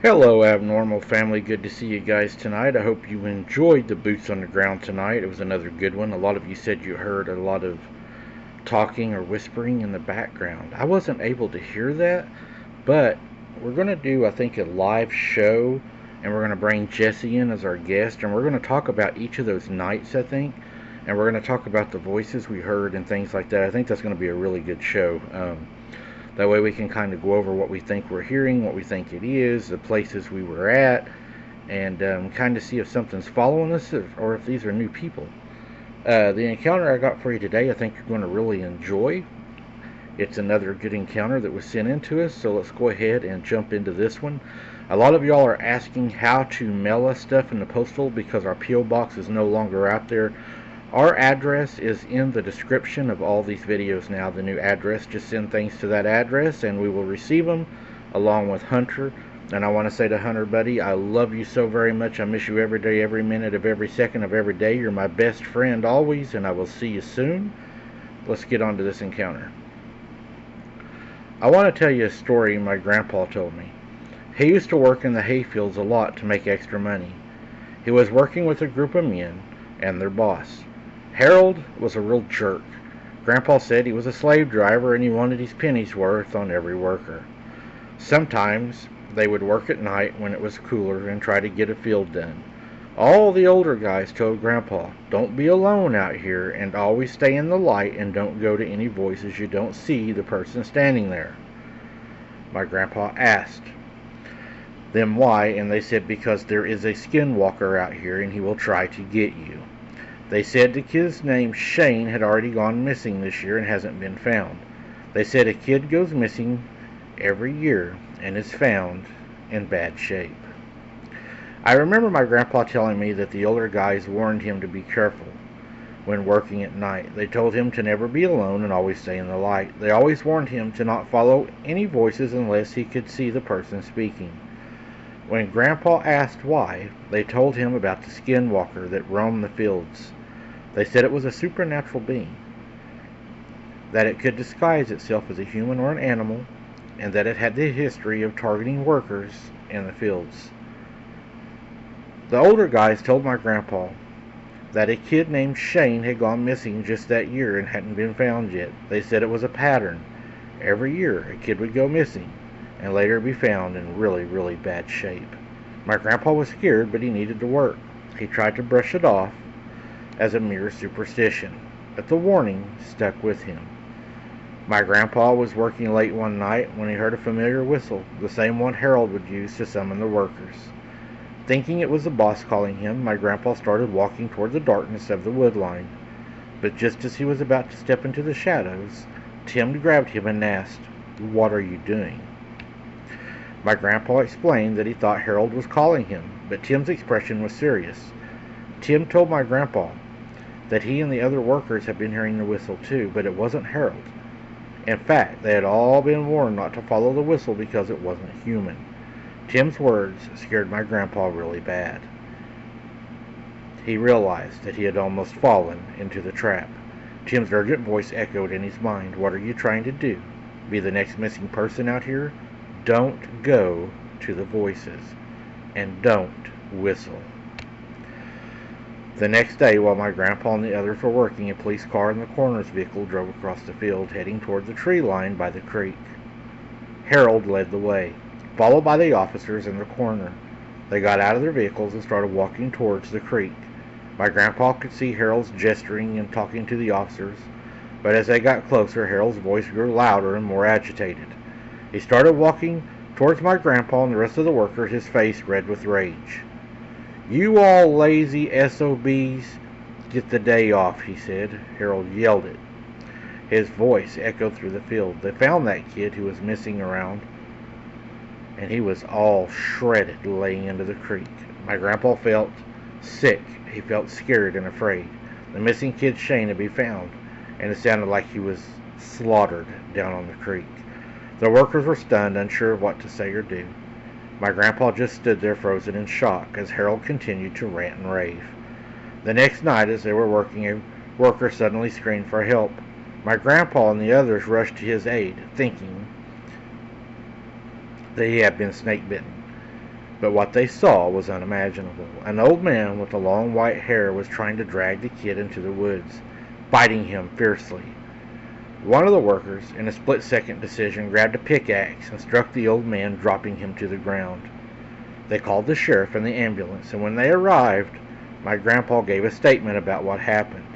Hello, Abnormal Family. Good to see you guys tonight. I hope you enjoyed the Boots on the Ground tonight. It was another good one. A lot of you said you heard a lot of talking or whispering in the background. I wasn't able to hear that, but we're going to do, I think, a live show, and we're going to bring Jesse in as our guest, and we're going to talk about each of those nights, I think, and we're going to talk about the voices we heard and things like that. I think that's going to be a really good show. That way we can kind of go over what we think we're hearing, what we think it is, the places we were at, and kind of see if something's following us or if these are new people. The encounter I got for you today, I think you're going to really enjoy. It's another good encounter that was sent in to us, so let's go ahead and jump into this one. A lot of y'all are asking how to mail us stuff in the postal because our P.O. box is no longer out there. Our address is in the description of all these videos now, the new address. Just send things to that address and we will receive them along with Hunter. And I want to say to Hunter, buddy, I love you so very much. I miss you every day, every minute of every second of every day. You're my best friend always, and I will see you soon. Let's get on to this encounter. I want to tell you a story my grandpa told me. He used to work in the hayfields a lot to make extra money. He was working with a group of men and their boss. Harold was a real jerk. Grandpa said he was a slave driver and he wanted his penny's worth on every worker. Sometimes they would work at night when it was cooler and try to get a field done. All the older guys told Grandpa, don't be alone out here and always stay in the light and don't go to any voices you don't see the person standing there. My grandpa asked them why, and they said because there is a Skinwalker out here and he will try to get you. They said the kid's name Shane had already gone missing this year and hasn't been found. They said a kid goes missing every year and is found in bad shape. I remember my grandpa telling me that the older guys warned him to be careful when working at night. They told him to never be alone and always stay in the light. They always warned him to not follow any voices unless he could see the person speaking. When Grandpa asked why, they told him about the Skinwalker that roamed the fields. They said it was a supernatural being, that it could disguise itself as a human or an animal, and that it had the history of targeting workers in the fields. The older guys told my grandpa that a kid named Shane had gone missing just that year and hadn't been found yet. They said it was a pattern. Every year a kid would go missing and later be found in really, really bad shape. My grandpa was scared, but he needed to work. He tried to brush it off as a mere superstition, but the warning stuck with him. My grandpa was working late one night when he heard a familiar whistle, the same one Harold would use to summon the workers. Thinking it was the boss calling him, my grandpa started walking toward the darkness of the woodline. But just as he was about to step into the shadows, Tim grabbed him and asked, "What are you doing?" My grandpa explained that he thought Harold was calling him, but Tim's expression was serious. Tim told my grandpa that he and the other workers had been hearing the whistle too, but it wasn't Harold. In fact, they had all been warned not to follow the whistle because it wasn't human. Tim's words scared my grandpa really bad. He realized that he had almost fallen into the trap. Tim's urgent voice echoed in his mind. What are you trying to do? Be the next missing person out here? Don't go to the voices. And don't whistle. The next day, while my grandpa and the others were working, a police car and the coroner's vehicle drove across the field, heading toward the tree line by the creek. Harold led the way, followed by the officers and the coroner. They got out of their vehicles and started walking towards the creek. My grandpa could see Harold's gesturing and talking to the officers, but as they got closer, Harold's voice grew louder and more agitated. He started walking towards my grandpa and the rest of the workers, his face red with rage. "You all lazy SOBs, get the day off," he said. Harold yelled it. His voice echoed through the field. They found that kid who was missing around, and he was all shredded laying into the creek. My grandpa felt sick. He felt scared and afraid. The missing kid Shane had been found, and it sounded like he was slaughtered down on the creek. The workers were stunned, unsure of what to say or do. My grandpa just stood there frozen in shock as Harold continued to rant and rave. The next night, as they were working, a worker suddenly screamed for help. My grandpa and the others rushed to his aid, thinking that he had been snake bitten. But what they saw was unimaginable. An old man with the long white hair was trying to drag the kid into the woods, biting him fiercely. One of the workers, in a split-second decision, grabbed a pickaxe and struck the old man, dropping him to the ground. They called the sheriff and the ambulance, and when they arrived, my grandpa gave a statement about what happened.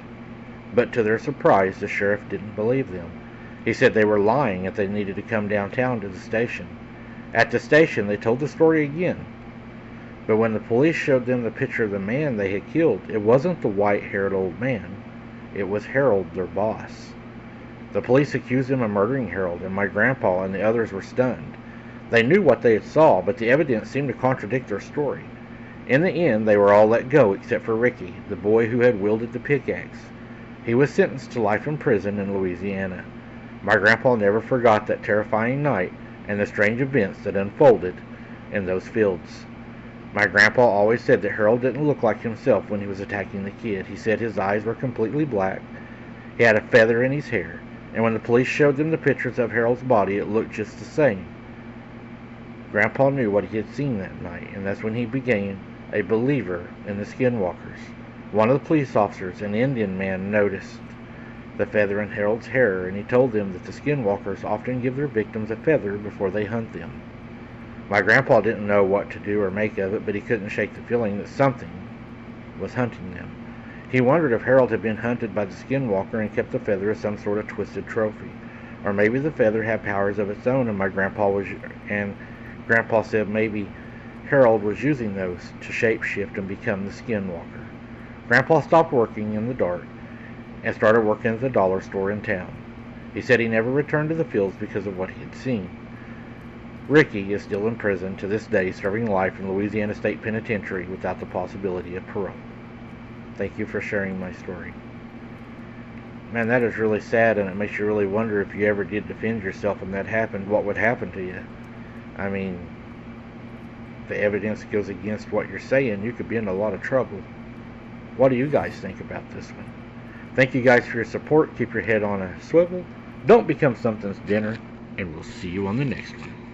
But to their surprise, the sheriff didn't believe them. He said they were lying if they needed to come downtown to the station. At the station, they told the story again. But when the police showed them the picture of the man they had killed, it wasn't the white-haired old man. It was Harold, their boss. The police accused him of murdering Harold, and my grandpa and the others were stunned. They knew what they had saw, but the evidence seemed to contradict their story. In the end, they were all let go except for Ricky, the boy who had wielded the pickaxe. He was sentenced to life in prison in Louisiana. My grandpa never forgot that terrifying night and the strange events that unfolded in those fields. My grandpa always said that Harold didn't look like himself when he was attacking the kid. He said his eyes were completely black. He had a feather in his hair, and when the police showed them the pictures of Harold's body, it looked just the same. Grandpa knew what he had seen that night, and that's when he became a believer in the Skinwalkers. One of the police officers, an Indian man, noticed the feather in Harold's hair, and he told them that the Skinwalkers often give their victims a feather before they hunt them. My grandpa didn't know what to do or make of it, but he couldn't shake the feeling that something was hunting them. He wondered if Harold had been hunted by the Skinwalker and kept the feather as some sort of twisted trophy. Or maybe the feather had powers of its own, and Grandpa said maybe Harold was using those to shapeshift and become the Skinwalker. Grandpa stopped working in the dark and started working at the dollar store in town. He said he never returned to the fields because of what he had seen. Ricky is still in prison to this day, serving life in Louisiana State Penitentiary without the possibility of parole. Thank you for sharing my story. Man, that is really sad, and it makes you really wonder if you ever did defend yourself and that happened, what would happen to you. I mean, if the evidence goes against what you're saying, you could be in a lot of trouble. What do you guys think about this one? Thank you guys for your support. Keep your head on a swivel. Don't become something's dinner, and we'll see you on the next one.